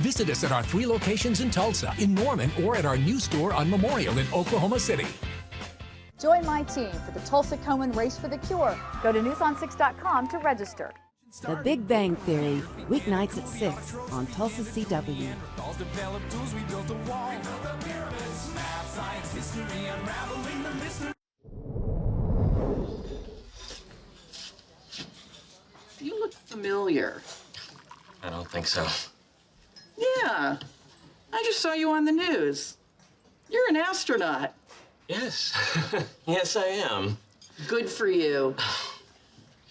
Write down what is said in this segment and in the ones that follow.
Visit us at our 3 locations in Tulsa, in Norman, or at our new store on Memorial in Oklahoma City. Join my team for the Tulsa Komen Race for the Cure. Go to newson6.com to register. The Big Bang Theory, weeknights at 6 on Tulsa CW. You look familiar. I don't think so. Yeah, I just saw you on the news. You're an astronaut. Yes. Yes, I am. Good for you.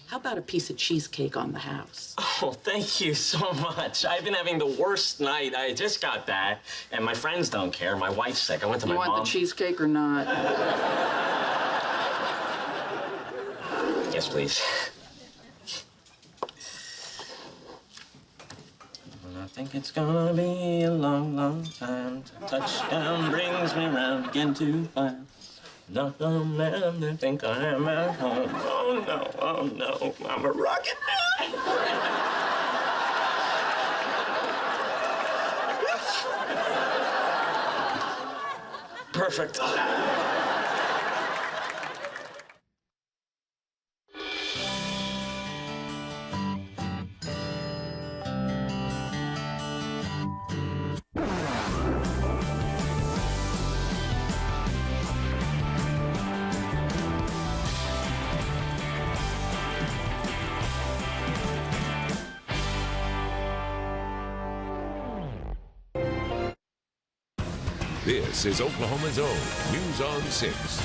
How about a piece of cheesecake on the house? Oh, thank you so much. I've been having the worst night. I just got back, and my friends don't care. My wife's sick. I went to my mom. You want the cheesecake or not? Yes, please. I think it's gonna be a long, long time. Touchdown brings me round again to find not a man that think I am at home. Oh no, I'm a rocket man. Perfect. This is Oklahoma's own News on 6.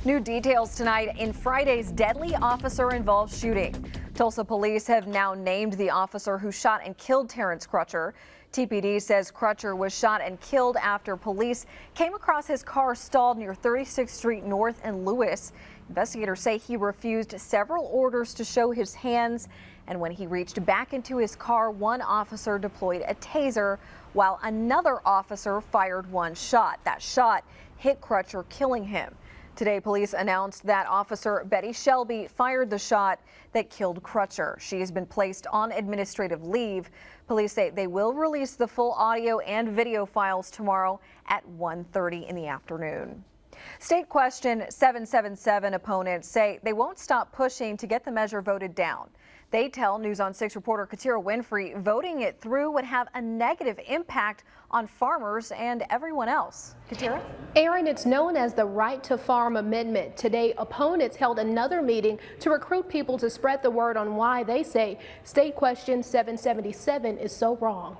New details tonight in Friday's deadly officer-involved shooting. Tulsa police have now named the officer who shot and killed Terrence Crutcher. TPD says Crutcher was shot and killed after police came across his car stalled near 36th Street North in Lewis. Investigators say he refused several orders to show his hands, and when he reached back into his car, one officer deployed a taser while another officer fired one shot. That shot hit Crutcher, killing him. Today, police announced that Officer Betty Shelby fired the shot that killed Crutcher. She has been placed on administrative leave. Police say they will release the full audio and video files tomorrow at 1:30 in the afternoon. State Question 777 opponents say they won't stop pushing to get the measure voted down. They tell News on 6 reporter Katira Winfrey voting it through would have a negative impact on farmers and everyone else. Katira? Aaron, it's known as the Right to Farm Amendment. Today, opponents held another meeting to recruit people to spread the word on why they say State Question 777 is so wrong.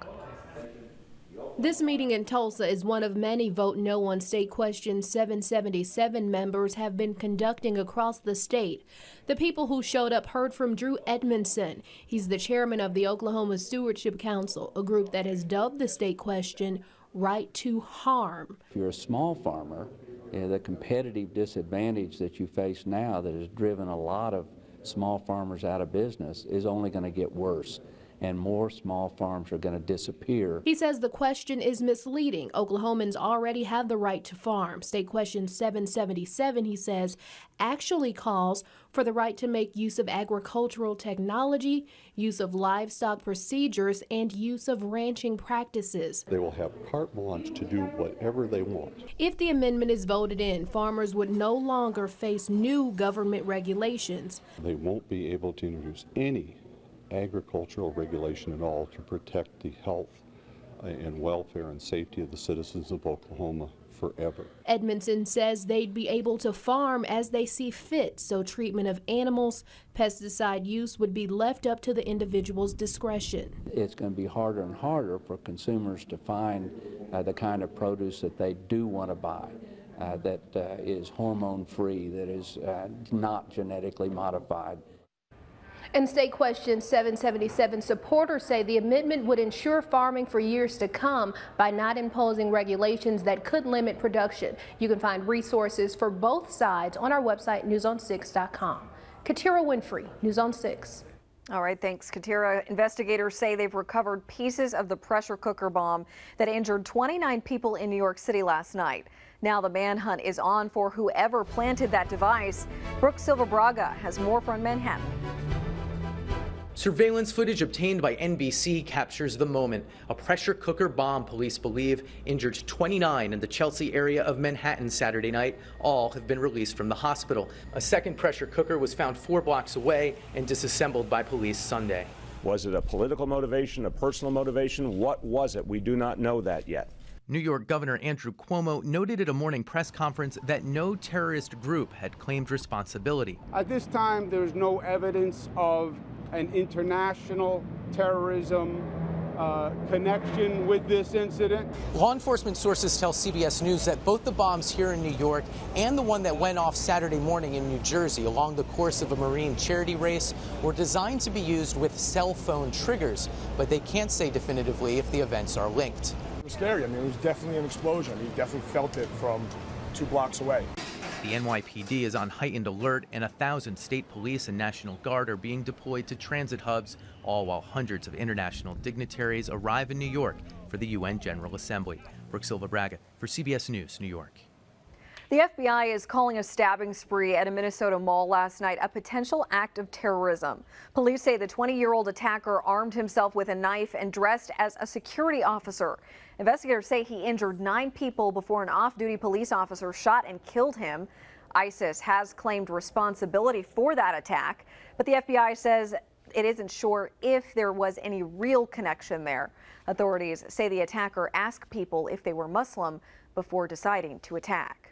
This meeting in Tulsa is one of many Vote No on State Question 777 members have been conducting across the state. The people who showed up heard from Drew Edmondson. He's the chairman of the Oklahoma Stewardship Council, a group that has dubbed the state question Right to Harm. If you're a small farmer, the competitive disadvantage that you face now that has driven a lot of small farmers out of business is only going to get worse, and more small farms are going to disappear. He says the question is misleading. Oklahomans already have the right to farm. State Question 777, he says, actually calls for the right to make use of agricultural technology, use of livestock procedures, and use of ranching practices. They will have carte blanche to do whatever they want. If the amendment is voted in, farmers would no longer face new government regulations. They won't be able to introduce any agricultural regulation at all to protect the health and welfare and safety of the citizens of Oklahoma forever. Edmondson says they'd be able to farm as they see fit, so treatment of animals, pesticide use would be left up to the individual's discretion. It's going to be harder and harder for consumers to find the kind of produce that they do want to buy, that is hormone-free, that is not genetically modified. And State Question 777 supporters say the amendment would ensure farming for years to come by not imposing regulations that could limit production. You can find resources for both sides on our website, newson6.com. Katira Winfrey, News on 6. All right, thanks, Katira. Investigators say they've recovered pieces of the pressure cooker bomb that injured 29 people in New York City last night. Now the manhunt is on for whoever planted that device. Brooke Silva Braga has more from Manhattan. Surveillance footage obtained by NBC captures the moment. A pressure cooker bomb, police believe, injured 29 in the Chelsea area of Manhattan Saturday night. All have been released from the hospital. A second pressure cooker was found 4 blocks away and disassembled by police Sunday. Was it a political motivation, a personal motivation? What was it? We do not know that yet. New York Governor Andrew Cuomo noted at a morning press conference that no terrorist group had claimed responsibility. At this time, there's no evidence of an international terrorism connection with this incident. Law enforcement sources tell CBS News that both the bombs here in New York and the one that went off Saturday morning in New Jersey along the course of a Marine charity race were designed to be used with cell phone triggers, but they can't say definitively if the events are linked. It was scary. I mean, it was definitely an explosion. You definitely felt it from 2 blocks away. The NYPD is on heightened alert, and 1,000 state police and National Guard are being deployed to transit hubs, all while hundreds of international dignitaries arrive in New York for the UN General Assembly. Brooke Silva Braga for CBS News, New York. The FBI is calling a stabbing spree at a Minnesota mall last night a potential act of terrorism. Police say the 20-year-old attacker armed himself with a knife and dressed as a security officer. Investigators say he injured 9 people before an off-duty police officer shot and killed him. ISIS has claimed responsibility for that attack, but the FBI says it isn't sure if there was any real connection there. Authorities say the attacker asked people if they were Muslim before deciding to attack.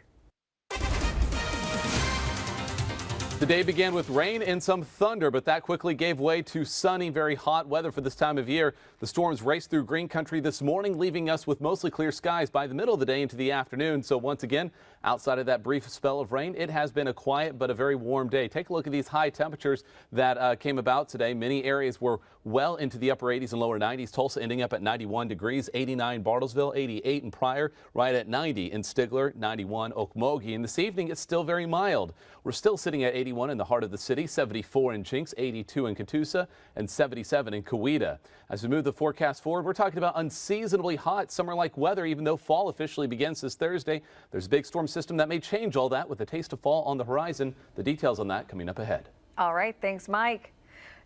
The day began with rain and some thunder, but that quickly gave way to sunny, very hot weather for this time of year. The storms raced through green country this morning, leaving us with mostly clear skies by the middle of the day into the afternoon. So once again, outside of that brief spell of rain, it has been a quiet but a very warm day. Take a look at these high temperatures that came about today. Many areas were well into the upper 80s and lower 90s. Tulsa ending up at 91 degrees, 89 Bartlesville, 88 in Pryor, right at 90 in Stigler, 91 Okmulgee. And this evening, it's still very mild. We're still sitting at 81 in the heart of the city, 74 in Chinks, 82 in Catoosa, and 77 in Coweta. As we move the forecast forward, we're talking about unseasonably hot summer-like weather, even though fall officially begins this Thursday. There's a big storm system that may change all that with a taste of fall on the horizon. The details on that coming up ahead. All right, thanks, Mike.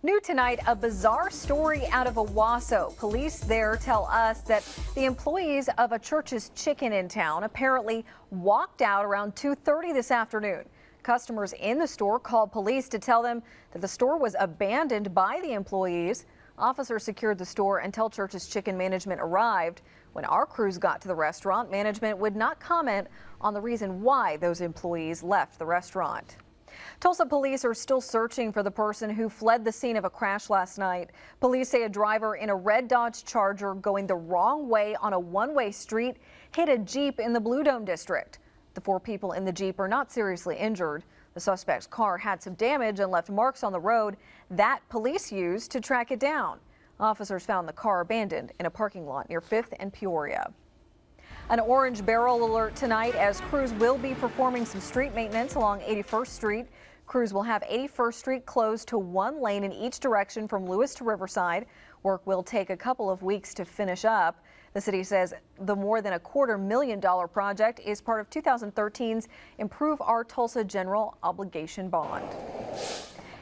New tonight, a bizarre story out of Owasso. Police there tell us that the employees of a church's chicken in town apparently walked out around 2:30 this afternoon. Customers in the store called police to tell them that the store was abandoned by the employees. Officers secured the store until Church's Chicken management arrived. When our crews got to the restaurant, management would not comment on the reason why those employees left the restaurant. Tulsa police are still searching for the person who fled the scene of a crash last night. Police say a driver in a red Dodge Charger going the wrong way on a one-way street hit a Jeep in the Blue Dome district. The 4 people in the Jeep are not seriously injured. The suspect's car had some damage and left marks on the road that police used to track it down. Officers found the car abandoned in a parking lot near 5th and Peoria. An orange barrel alert tonight as crews will be performing some street maintenance along 81st Street. Crews will have 81st Street closed to 1 lane in each direction from Lewis to Riverside. Work will take a couple of weeks to finish up. The city says the more than $250,000 project is part of 2013's Improve Our Tulsa General Obligation Bond.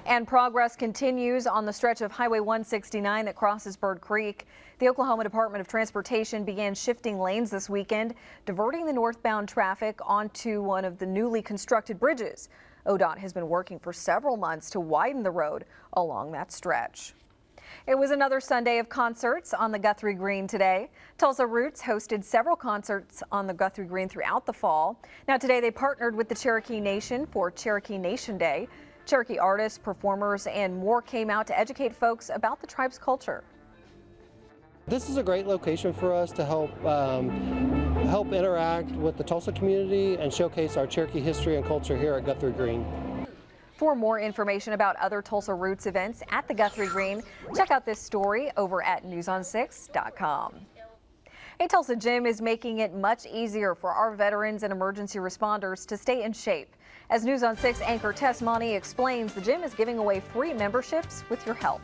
And progress continues on the stretch of Highway 169 that crosses Bird Creek. The Oklahoma Department of Transportation began shifting lanes this weekend, diverting the northbound traffic onto one of the newly constructed bridges. ODOT has been working for several months to widen the road along that stretch. It was another Sunday of concerts on the Guthrie Green today. Tulsa Roots hosted several concerts on the Guthrie Green throughout the fall. Now today they partnered with the Cherokee Nation for Cherokee Nation Day. Cherokee artists, performers, and more came out to educate folks about the tribe's culture. This is a great location for us to help interact with the Tulsa community and showcase our Cherokee history and culture here at Guthrie Green. For more information about other Tulsa Roots events at the Guthrie Green, check out this story over at newson6.com. A Tulsa gym is making it much easier for our veterans and emergency responders to stay in shape. As News on 6 anchor Tess Monty explains, the gym is giving away free memberships with your help.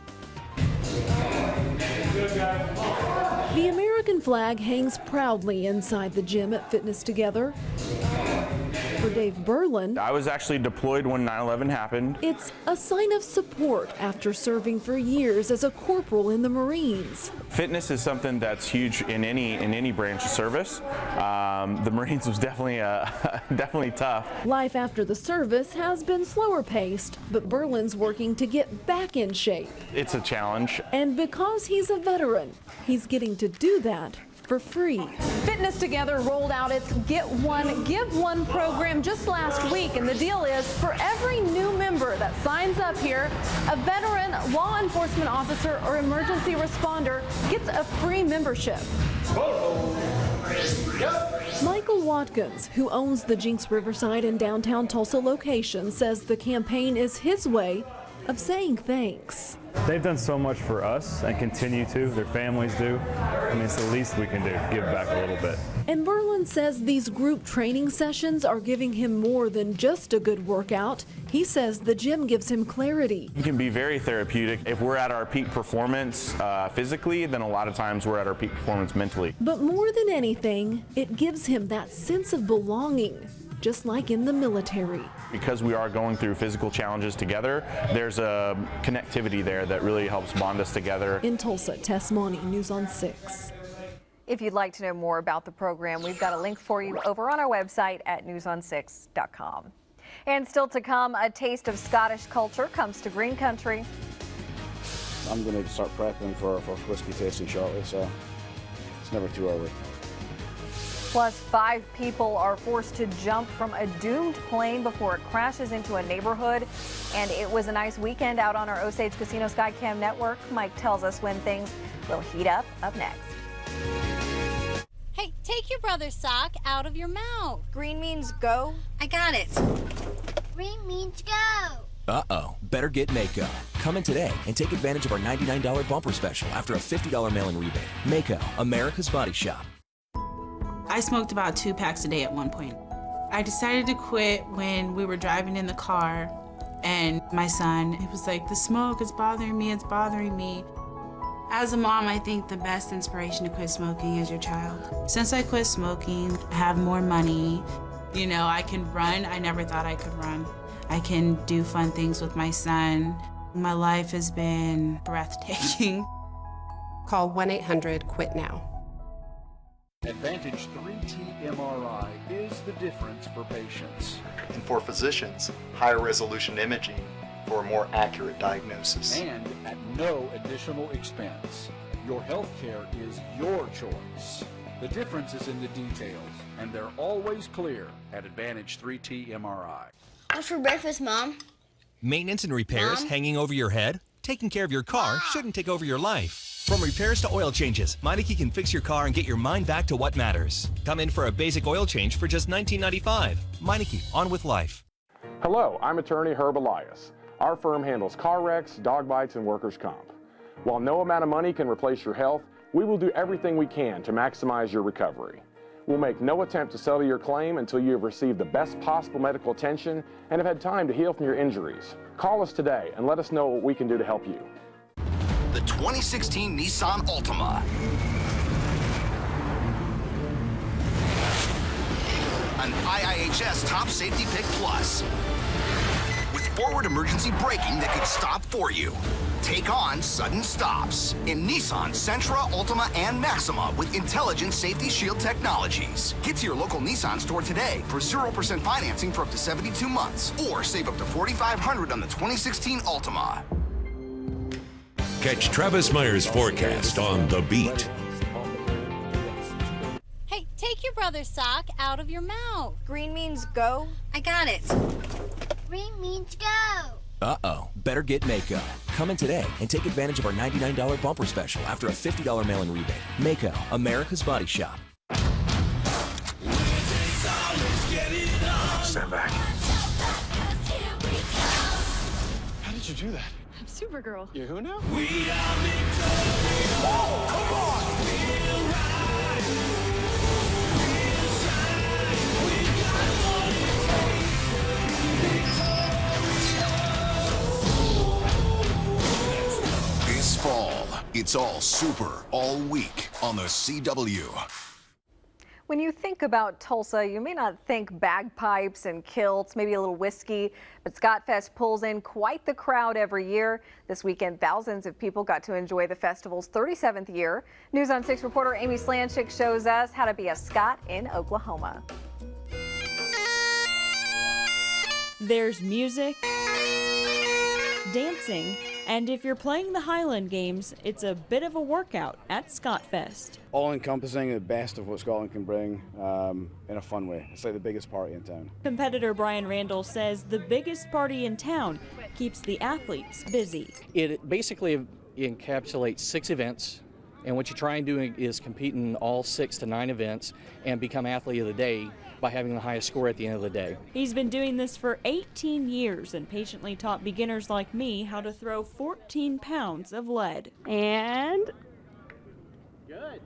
The American flag hangs proudly inside the gym at Fitness Together. For Dave Berlin, I was actually deployed when 9/11 happened. it's a sign of support after serving for years as a corporal in the Marines. Fitness is something that's huge in any branch of service. The Marines was definitely definitely tough. Life after the service has been slower paced, but Berlin's working to get back in shape. It's a challenge. And because he's a veteran, he's getting to do that for free. Fitness Together rolled out its Get One, Give One program just last week, and the deal is for every new member that signs up here, a veteran, law enforcement officer, or emergency responder gets a free membership. Michael Watkins, who owns the Jinx Riverside and downtown Tulsa location, says the campaign is his way of saying thanks. They've done so much for us and continue to. Their families do. I mean, it's the least we can do, give back a little bit. And Berlin says these group training sessions are giving him more than just a good workout. He says the gym gives him clarity. It can be very therapeutic. If we're at our peak performance physically, then a lot of times we're at our peak performance mentally. But more than anything, it gives him that sense of belonging, just like in the military. Because we are going through physical challenges together, there's a connectivity there that really helps bond us together. In Tulsa, Tess Money, News on 6. If you'd like to know more about the program, we've got a link for you over on our website at newson6.com. And still to come, a taste of Scottish culture comes to Green Country. I'm going to start prepping for our first whiskey tasting shortly, so it's never too early. Plus, 5 people are forced to jump from a doomed plane before it crashes into a neighborhood. And it was a nice weekend out on our Osage Casino Skycam network. Mike tells us when things will heat up next. Hey, take your brother's sock out of your mouth. Green means go. I got it. Green means go. Uh-oh, better get Mako. Come in today and take advantage of our $99 bumper special after a $50 mail-in rebate. Mako, America's Body Shop. I smoked about 2 packs a day at one point. I decided to quit when we were driving in the car, and my son, it was like, the smoke is bothering me, it's bothering me. As a mom, I think the best inspiration to quit smoking is your child. Since I quit smoking, I have more money. You know, I can run. I never thought I could run. I can do fun things with my son. My life has been breathtaking. Call 1-800-QUIT-NOW. Advantage 3T MRI is the difference for patients. And for physicians, higher resolution imaging for a more accurate diagnosis. And at no additional expense. Your health care is your choice. The difference is in the details, and they're always clear at Advantage 3T MRI. What's for breakfast, Mom? Maintenance and repairs hanging over your head? Taking care of your car shouldn't take over your life. From repairs to oil changes, Meineke can fix your car and get your mind back to what matters. Come in for a basic oil change for just $19.95. Meineke, on with life. Hello, I'm attorney Herb Elias. Our firm handles car wrecks, dog bites, and workers' comp. While no amount of money can replace your health, we will do everything we can to maximize your recovery. We'll make no attempt to settle your claim until you have received the best possible medical attention and have had time to heal from your injuries. Call us today and let us know what we can do to help you. The 2016 Nissan Altima. An IIHS Top Safety Pick Plus. With forward emergency braking that could stop for you. Take on sudden stops in Nissan Sentra, Altima, and Maxima with intelligent safety shield technologies. Get to your local Nissan store today for 0% financing for up to 72 months or save up to $4,500 on the 2016 Altima. Catch Travis Meyer's forecast on The Beat. Hey, take your brother's sock out of your mouth. Green means go. I got it. Green means go. Uh-oh, better get Mako. Come in today and take advantage of our $99 bumper special after a $50 mail-in rebate. Mako, America's Body Shop. Stand back. How did you do that? I'm Supergirl. You're who now? We are victorious. Oh, come on! This fall, it's all super all week on the CW. When you think about Tulsa, you may not think bagpipes and kilts, maybe a little whiskey, but Scott Fest pulls in quite the crowd every year. This weekend, thousands of people got to enjoy the festival's 37th year. News on 6 reporter Amy Slanchik shows us how to be a Scot in Oklahoma. There's music, dancing, and if you're playing the Highland Games, it's a bit of a workout at Scott Fest. All-encompassing, the best of what Scotland can bring in a fun way. It's like the biggest party in town. Competitor Brian Randall says the biggest party in town keeps the athletes busy. It basically encapsulates 6 events, and what you try and do is compete in all 6 to 9 events and become athlete of the day by having the highest score at the end of the day. He's been doing this for 18 years and patiently taught beginners like me how to throw 14 pounds of lead. And good.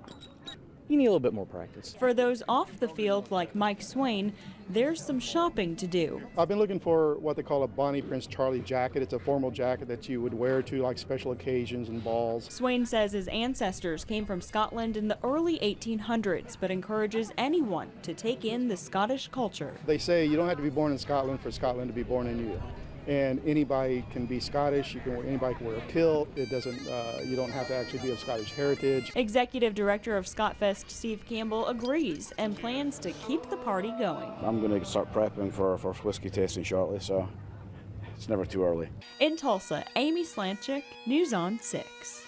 You need a little bit more practice. For those off the field like Mike Swain, there's some shopping to do. I've been looking for what they call a Bonnie Prince Charlie jacket. It's a formal jacket that you would wear to like special occasions and balls. Swain says his ancestors came from Scotland in the early 1800s, but encourages anyone to take in the Scottish culture. They say you don't have to be born in Scotland for Scotland to be born in you. And anybody can be Scottish. Anybody can wear a kilt. It doesn't. You don't have to actually be of Scottish heritage. Executive Director of Scott Fest, Steve Campbell, agrees and plans to keep the party going. I'm going to start prepping for our first whiskey tasting shortly, so it's never too early. In Tulsa, Amy Slanchik, News on 6.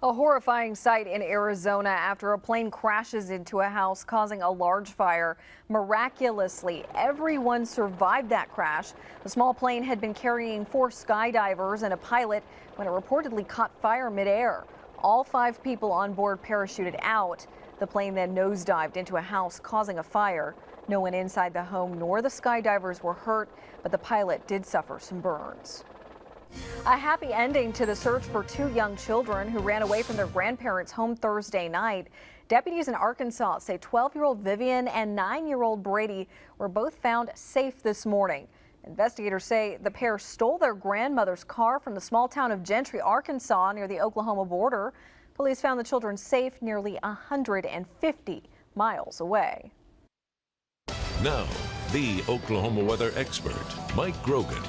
A horrifying sight in Arizona after a plane crashes into a house, causing a large fire. Miraculously, everyone survived that crash. The small plane had been carrying 4 skydivers and a pilot when it reportedly caught fire midair. All 5 people on board parachuted out. The plane then nosedived into a house, causing a fire. No one inside the home nor the skydivers were hurt, but the pilot did suffer some burns. A happy ending to the search for 2 young children who ran away from their grandparents' home Thursday night. Deputies in Arkansas say 12-year-old Vivian and 9-year-old Brady were both found safe this morning. Investigators say the pair stole their grandmother's car from the small town of Gentry, Arkansas, near the Oklahoma border. Police found the children safe nearly 150 miles away. Now, the Oklahoma weather expert, Mike Grogan.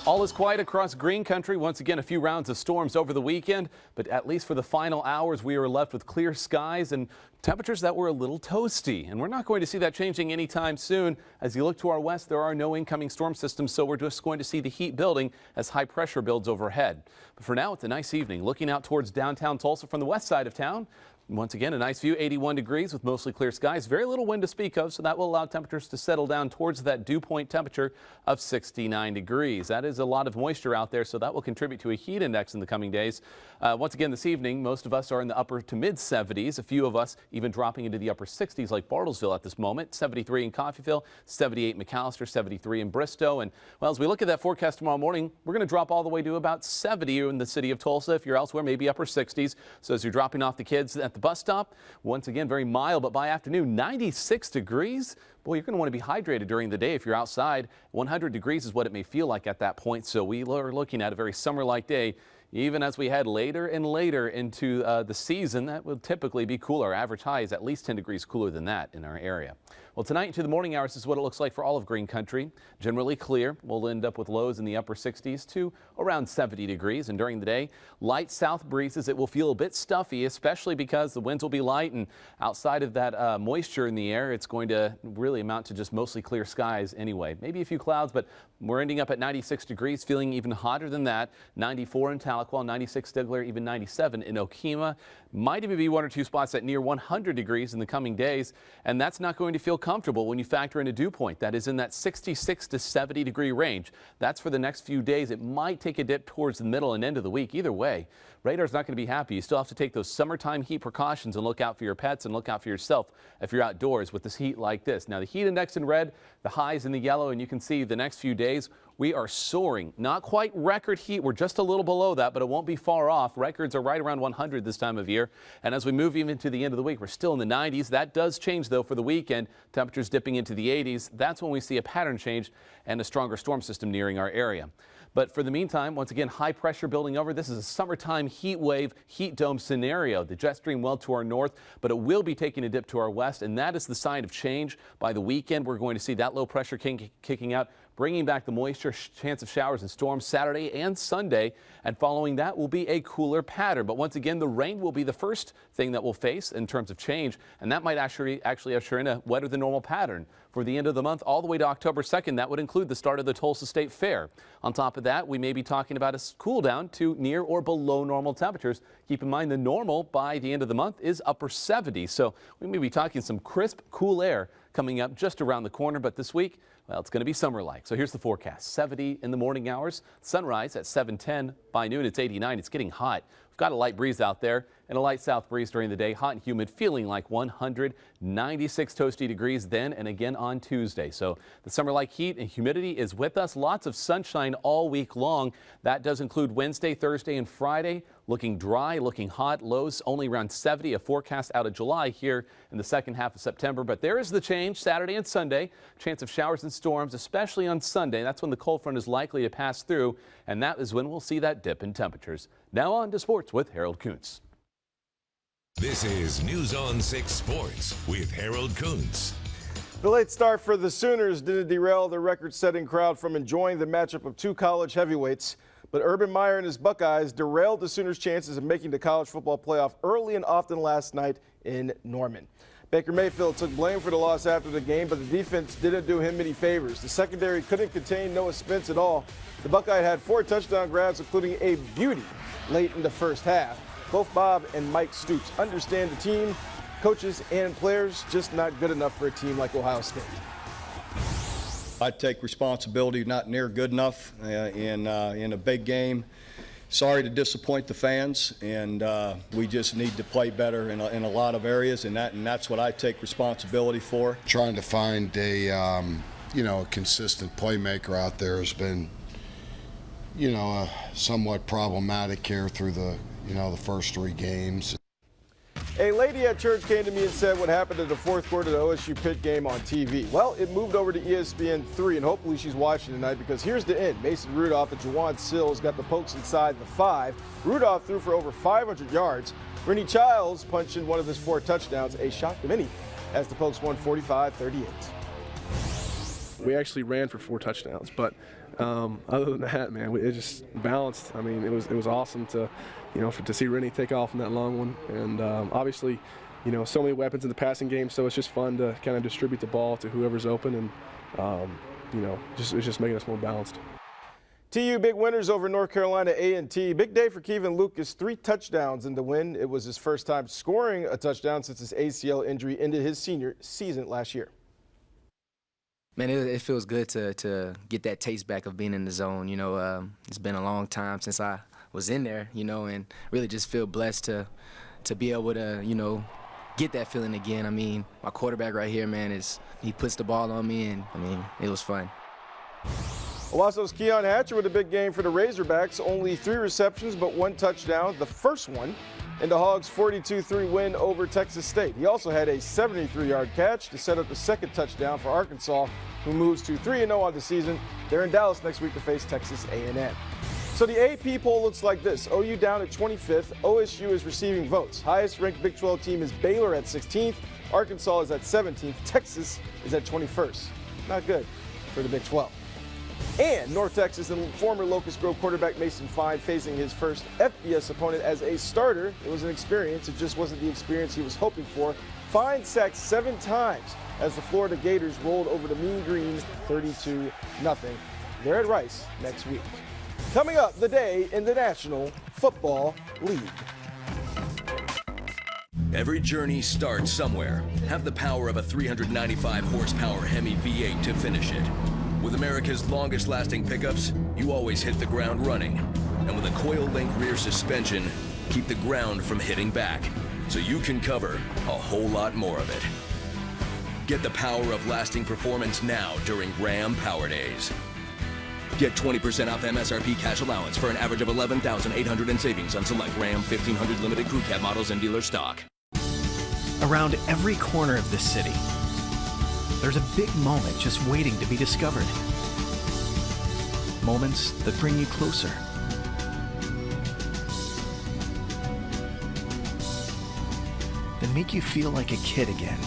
All is quiet across green country. Once again, a few rounds of storms over the weekend, but at least for the final hours, we were left with clear skies and temperatures that were a little toasty. And we're not going to see that changing anytime soon. As you look to our west, there are no incoming storm systems, so we're just going to see the heat building as high pressure builds overhead. But for now, it's a nice evening. Looking out towards downtown Tulsa from the west side of town. Once again, a nice view, 81 degrees with mostly clear skies. Very little wind to speak of, so that will allow temperatures to settle down towards that dew point temperature of 69 degrees. That is a lot of moisture out there, so that will contribute to a heat index in the coming days. Once again, this evening, most of us are in the upper to mid 70s. A few of us even dropping into the upper 60s like Bartlesville at this moment. 73 in Coffeyville, 78 McAllister, 73 in Bristow. And well, as we look at that forecast tomorrow morning, we're going to drop all the way to about 70 in the city of Tulsa. If you're elsewhere, maybe upper 60s. So as you're dropping off the kids at the bus stop, once again, very mild, but by afternoon, 96 degrees. Boy, you're going to want to be hydrated during the day if you're outside. 100 degrees is what it may feel like at that point. So we are looking at a very summer-like day. Even as we head later and later into the season, that will typically be cooler. Our average high is at least 10 degrees cooler than that in our area. Well, tonight into the morning hours is what it looks like for all of green country. Generally clear. We'll end up with lows in the upper 60s to around 70 degrees. And during the day, light south breezes. It will feel a bit stuffy, especially because the winds will be light. And outside of that moisture in the air, it's going to really amount to just mostly clear skies anyway. Maybe a few clouds, but we're ending up at 96 degrees, feeling even hotter than that. 94 in Tahlequah, 96 Stigler, even 97 in Okemah. Might even be 1 or 2 spots at near 100 degrees in the coming days. And that's not going to feel comfortable when you factor in a dew point. That is in that 66 to 70 degree range. That's for the next few days. It might take a dip towards the middle and end of the week. Either way, radar's not going to be happy. You still have to take those summertime heat precautions and look out for your pets and look out for yourself if you're outdoors with this heat like this. Now, the heat index in red, the highs in the yellow, and you can see the next few days We are soaring. Not quite record heat. We're just a little below that, but it won't be far off. Records are right around 100 this time of year. And as we move even to the end of the week, we're still in the 90s. That does change, though, for the weekend. Temperatures dipping into the 80s. That's when we see a pattern change and a stronger storm system nearing our area. But for the meantime, once again, high pressure building over. This is a summertime heat wave, heat dome scenario. The jet stream well to our north, but it will be taking a dip to our west, and that is the sign of change. By the weekend, we're going to see that low pressure kicking out, bringing back the moisture, chance of showers and storms Saturday and Sunday. And following that will be a cooler pattern. But once again, the rain will be the first thing that we'll face in terms of change. And that might actually usher in a wetter than normal pattern for the end of the month all the way to October 2nd. That would include the start of the Tulsa State Fair. On top of that, we may be talking about a cool down to near or below normal temperatures. Keep in mind the normal by the end of the month is upper 70s. So we may be talking some crisp, cool air coming up just around the corner. But this week, well, it's going to be summer-like. So here's the forecast. 70 in the morning hours. Sunrise at 7:10. By noon, it's 89. It's getting hot. We've got a light breeze out there and a light south breeze during the day. Hot and humid, feeling like 196 toasty degrees then and again on Tuesday. So the summer-like heat and humidity is with us. Lots of sunshine all week long. That does include Wednesday, Thursday, and Friday. Looking dry, looking hot. Lows only around 70. A forecast out of July here in the second half of September. But there is the change Saturday and Sunday. Chance of showers and storms, especially on Sunday. That's when the cold front is likely to pass through. And that is when we'll see that dip in temperatures. Now on to sports with Harold Kuntz. This is News on 6 Sports with Harold Kuntz. The late start for the Sooners didn't derail the record-setting crowd from enjoying the matchup of two college heavyweights. But Urban Meyer and his Buckeyes derailed the Sooners' chances of making the college football playoff early and often last night in Norman. Baker Mayfield took blame for the loss after the game, but the defense didn't do him any favors. The secondary couldn't contain Noah Spence at all. The Buckeye had 4 touchdown grabs, including a beauty late in the first half. Both Bob and Mike Stoops understand the team, coaches, and players just not good enough for a team like Ohio State. I take responsibility, not near good enough in a big game. Sorry to disappoint the fans, and we just need to play better in a lot of areas, and that's what I take responsibility for. Trying to find a a consistent playmaker out there has been somewhat problematic here through the first 3 games. A lady at church came to me and said what happened in the fourth quarter of the OSU Pitt game on TV. Well, it moved over to ESPN3, and hopefully she's watching tonight, because here's the end. Mason Rudolph and Juwan Sills got the Pokes inside the 5. Rudolph threw for over 500 yards. Rennie Childs punched in one of his 4 touchdowns, a shock to many, as the Pokes won 45-38. We actually ran for 4 touchdowns, but other than that, man, it just balanced. I mean, it was awesome to see Rennie take off in that long one, and obviously, so many weapons in the passing game. So it's just fun to kind of distribute the ball to whoever's open, and it's just making us more balanced. TU big winners over North Carolina A&T. Big day for Kevin Lucas, 3 touchdowns in the win. It was his first time scoring a touchdown since his ACL injury ended his senior season last year. Man, it feels good to get that taste back of being in the zone. It's been a long time since I was in there, and really just feel blessed to be able to, get that feeling again. I mean, my quarterback right here, man, he puts the ball on me, and it was fun. Owasso's Keon Hatcher with a big game for the Razorbacks. Only 3 receptions, but 1 touchdown, the first one in the Hogs' 42-3 win over Texas State. He also had a 73-yard catch to set up the second touchdown for Arkansas, who moves to 3-0 on the season. They're in Dallas next week to face Texas A&M. So the AP poll looks like this. OU down at 25th. OSU is receiving votes. Highest ranked Big 12 team is Baylor at 16th. Arkansas is at 17th. Texas is at 21st. Not good for the Big 12. And North Texas and former Locust Grove quarterback Mason Fine facing his first FBS opponent as a starter. It was an experience. It just wasn't the experience he was hoping for. Fine sacked 7 times as the Florida Gators rolled over the Mean Green 32-0. They're at Rice next week. Coming up, the day in the National Football League. Every journey starts somewhere. Have the power of a 395 horsepower Hemi V8 to finish it. With America's longest lasting pickups, you always hit the ground running. And with a coil link rear suspension, keep the ground from hitting back, so you can cover a whole lot more of it. Get the power of lasting performance now during Ram Power Days. Get 20% off MSRP cash allowance for an average of $11,800 in savings on select Ram 1500 limited crew cab models in dealer stock. Around every corner of this city, there's a big moment just waiting to be discovered. Moments that bring you closer. That make you feel like a kid again.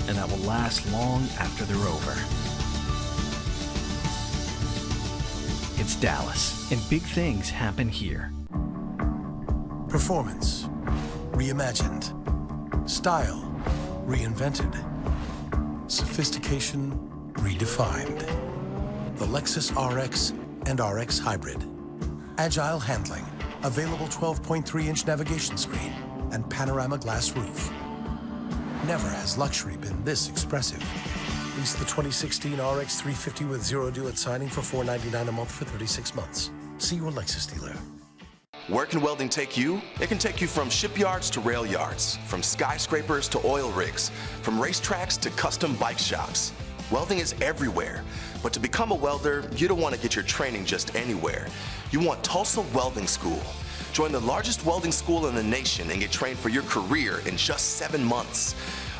And that will last long after they're over. It's Dallas, and big things happen here. Performance, reimagined. Style, reinvented. Sophistication, redefined. The Lexus RX and RX Hybrid. Agile handling, available 12.3-inch navigation screen, and panorama glass roof. Never has luxury been this expressive. Lease the 2016 RX 350 with zero due at signing for $499 a month for 36 months. See your Lexus dealer. Where can welding take you? It can take you from shipyards to rail yards, from skyscrapers to oil rigs, from racetracks to custom bike shops. Welding is everywhere, but to become a welder, you don't want to get your training just anywhere. You want Tulsa Welding School. Join the largest welding school in the nation and get trained for your career in just 7 months.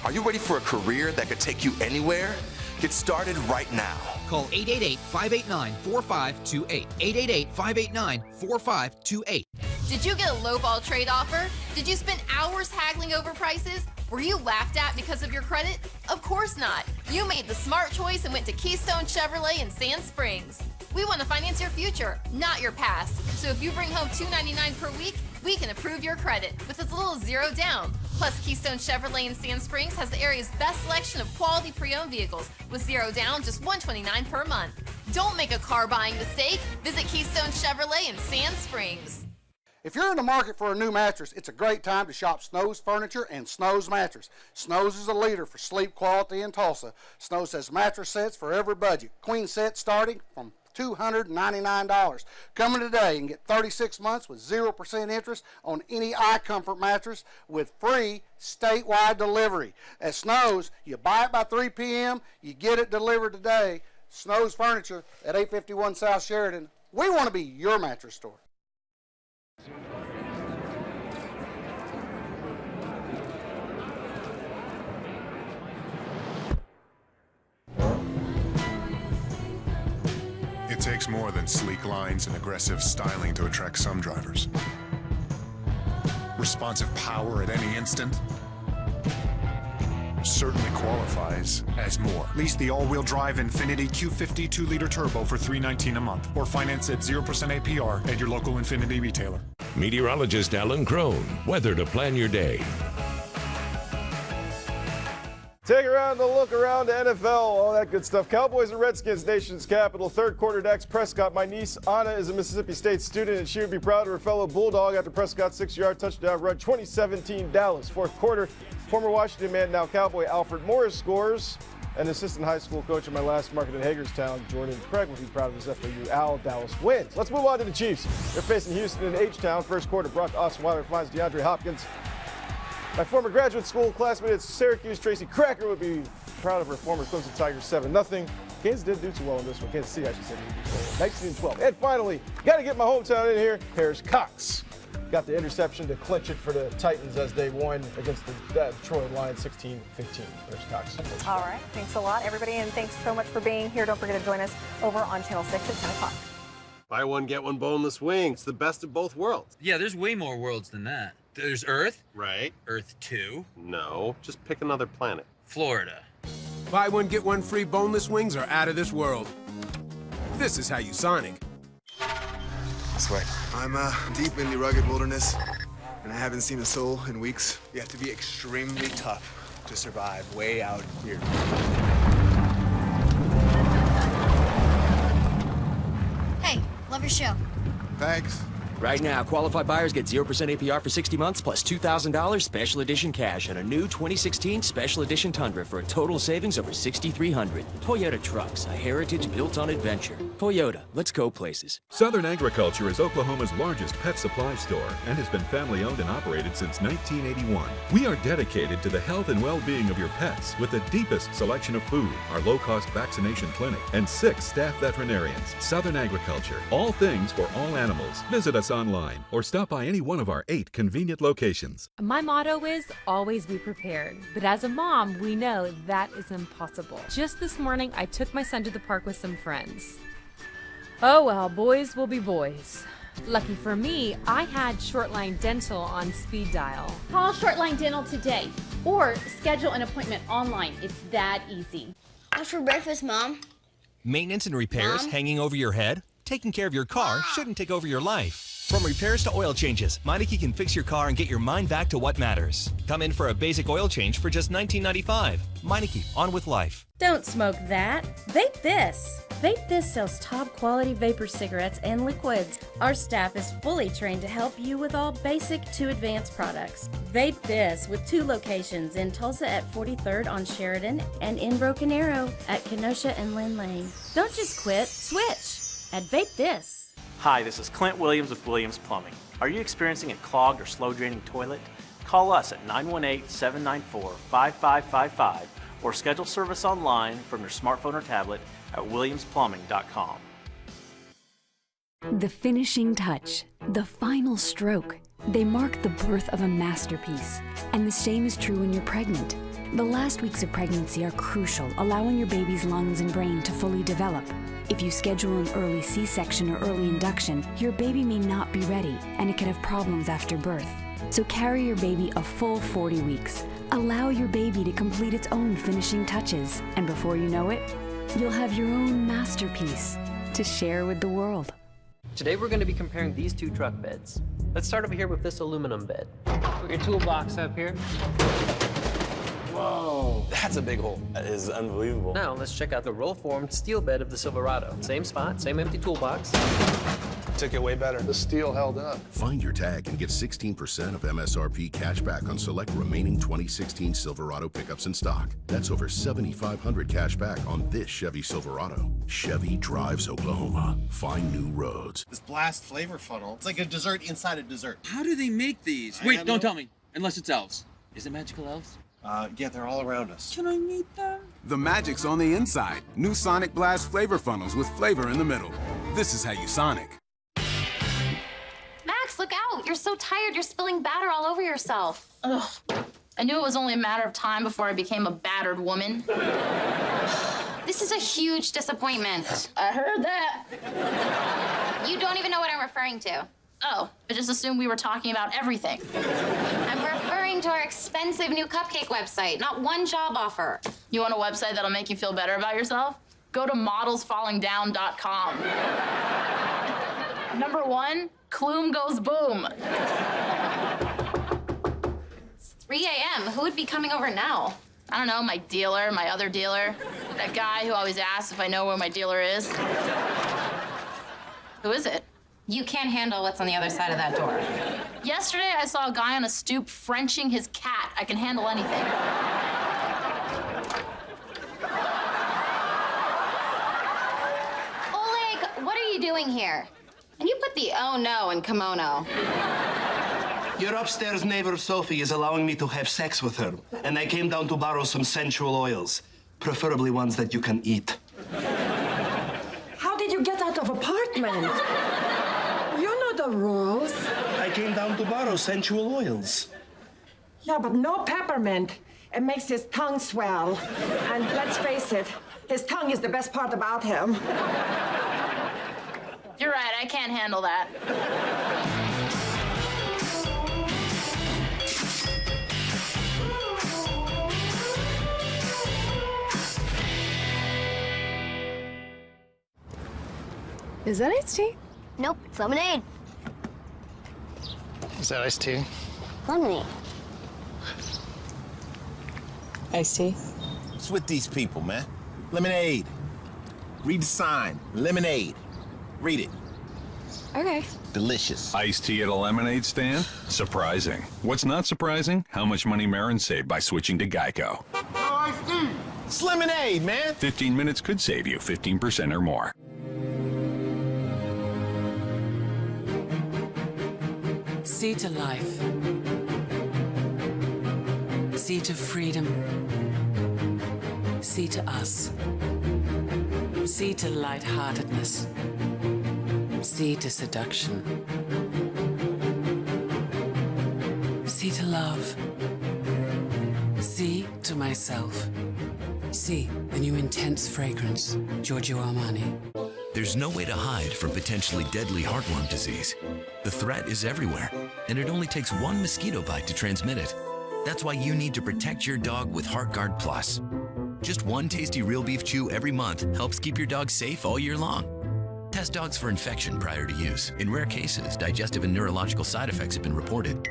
Are you ready for a career that could take you anywhere? Get started right now. Call 888-589-4528. 888-589-4528. Did you get a lowball trade offer? Did you spend hours haggling over prices? Were you laughed at because of your credit? Of course not. You made the smart choice and went to Keystone Chevrolet in Sand Springs. We want to finance your future, not your past. So if you bring home $299 per week, we can approve your credit with as little as $0 down. Plus, Keystone Chevrolet in Sand Springs has the area's best selection of quality pre-owned vehicles with $0 down, just $129 per month. Don't make a car buying mistake. Visit Keystone Chevrolet in Sand Springs. If you're in the market for a new mattress, it's a great time to shop Snow's Furniture and Snow's Mattress. Snow's is a leader for sleep quality in Tulsa. Snow's has mattress sets for every budget. Queen sets starting from $299. Come in today and get 36 months with 0% interest on any iComfort mattress with free statewide delivery. At Snow's, you buy it by 3 p.m., you get it delivered today. Snow's Furniture at 851 South Sheridan. We want to be your mattress store. It takes more tthan sleek lines and aggressive styling to attract some drivers. Responsive power at any instant certainly qualifies as more. Lease the all-wheel drive Infiniti Q50 2-liter turbo for $319 a month or finance at 0% APR at your local Infiniti retailer. Meteorologist Alan Crone, weather to plan your day. Take around the look around the NFL, all that good stuff. Cowboys and Redskins, nation's capital. Third quarter, Dax Prescott. My niece, Anna, is a Mississippi State student, and she would be proud of her fellow Bulldog after Prescott's 6-yard touchdown run. 2017 Dallas. Fourth quarter, former Washington man, now Cowboy Alfred Morris scores. And assistant high school coach in my last market in Hagerstown, Jordan Craig, would be proud of his FAU Owl. Dallas wins. Let's move on to the Chiefs. They're facing Houston in H-Town. First quarter, Brock Osweiler finds DeAndre Hopkins. My former graduate school classmate at Syracuse, Tracy Cracker, would be proud of her former Clemson Tigers 7-0. Kansas didn't do too well in this one. Kansas City, I should say, 19-12. And finally, got to get my hometown in here. Harris Cox got the interception to clinch it for the Titans as they won against the Detroit Lions 16-15. Harris Cox. All right. Thanks a lot, everybody, and thanks so much for being here. Don't forget to join us over on Channel 6 at 10 o'clock. Buy one, get one boneless wing. It's the best of both worlds. Yeah, there's way more worlds than that. There's Earth. Right. Earth 2. No, just pick another planet. Florida. Buy one, get one free boneless wings are out of this world. This is how you Sonic. This way. I'm deep in the rugged wilderness, and I haven't seen a soul in weeks. You have to be extremely tough to survive way out here. Hey, love your show. Thanks. Right now, qualified buyers get 0% APR for 60 months plus $2,000 special edition cash on a new 2016 special edition Tundra for a total savings over $6,300. Toyota Trucks, a heritage built on adventure. Toyota, let's go places. Southern Agriculture is Oklahoma's largest pet supply store and has been family owned and operated since 1981. We are dedicated to the health and well-being of your pets with the deepest selection of food, our low-cost vaccination clinic, and 6 staff veterinarians. Southern Agriculture, all things for all animals. Visit us online or stop by any one of our 8 convenient locations. My motto is always be prepared, but as a mom, we know that is impossible. Just this morning, I took my son to the park with some friends. Oh well, boys will be boys. Lucky for me, I had Shortline Dental on speed dial. Call Shortline Dental today or schedule an appointment online. It's that easy. What's for breakfast, Mom? Maintenance and repairs Mom? hanging over your head? Taking care of your car shouldn't take over your life. From repairs to oil changes, Meineke can fix your car and get your mind back to what matters. Come in for a basic oil change for just $19.95. Meineke, on with life. Don't smoke that. Vape this. Vape This sells top quality vapor cigarettes and liquids. Our staff is fully trained to help you with all basic to advanced products. Vape This with 2 locations in Tulsa at 43rd on Sheridan and in Broken Arrow at Kenosha and Lynn Lane. Don't just quit, switch at Vape This. Hi, this is Clint Williams with Williams Plumbing. Are you experiencing a clogged or slow draining toilet? Call us at 918-794-5555 or schedule service online from your smartphone or tablet at williamsplumbing.com. The finishing touch, the final stroke, they mark the birth of a masterpiece. And the same is true when you're pregnant. The last weeks of pregnancy are crucial, allowing your baby's lungs and brain to fully develop. If you schedule an early C-section or early induction, your baby may not be ready, and it could have problems after birth. So carry your baby a full 40 weeks. Allow your baby to complete its own finishing touches, and before you know it, you'll have your own masterpiece to share with the world. Today we're going to be comparing these 2 truck beds. Let's start over here with this aluminum bed. Put your toolbox up here. Whoa, that's a big hole. That is unbelievable. Now let's check out the roll-formed steel bed of the Silverado. Same spot, same empty toolbox. Took it way better. The steel held up. Find your tag and get 16% of MSRP cash back on select remaining 2016 Silverado pickups in stock. That's over $7,500 cash back on this Chevy Silverado. Chevy drives Oklahoma. Find new roads. This blast flavor funnel, it's like a dessert inside a dessert. How do they make these? Wait, don't tell me. Unless it's elves. Is it magical elves? Yeah, they're all around us. Can I meet them? The magic's on the inside. New Sonic Blast flavor funnels with flavor in the middle. This is how you Sonic. Max, look out. You're so tired. You're spilling batter all over yourself. Ugh. I knew it was only a matter of time before I became a battered woman. This is a huge disappointment. I heard that. You don't even know what I'm referring to. Oh, I just assumed we were talking about everything. I'm referring to our expensive new cupcake website, not one job offer. You want a website that'll make you feel better about yourself? Go to modelsfallingdown.com. Number 1, Clume goes boom. It's 3 a.m. Who would be coming over now? I don't know, my dealer, my other dealer. That guy who always asks if I know where my dealer is. Who is it? You can't handle what's on the other side of that door. Yesterday, I saw a guy on a stoop Frenching his cat. I can handle anything. Oleg, what are you doing here? And you put the oh no in kimono. Your upstairs neighbor Sophie is allowing me to have sex with her, and I came down to borrow some sensual oils, preferably ones that you can eat. How did you get out of apartment? You know the rules. I came down to borrow sensual oils. Yeah, but no peppermint. It makes his tongue swell. And let's face it, his tongue is the best part about him. You're right, I can't handle that. Is that iced tea? Nope, it's lemonade. Is that iced tea? Lemonade. Iced tea? What's with these people, man? Lemonade. Read the sign. Lemonade. Read it. Okay. delicious. Iced tea at a lemonade stand? Surprising. What's not surprising? How much money Marin saved by switching to Geico. It's lemonade, man. 15 minutes could save you 15% or more. See to life. See to freedom. See to us. See to lightheartedness. See to seduction. See to love. See to myself. See the new intense fragrance, Giorgio Armani. There's no way to hide from potentially deadly heartworm disease. The threat is everywhere, and it only takes one mosquito bite to transmit it. That's why you need to protect your dog with HeartGuard Plus. Just one tasty real beef chew every month helps keep your dog safe all year long. Test dogs for infection prior to use. In rare cases, digestive and neurological side effects have been reported.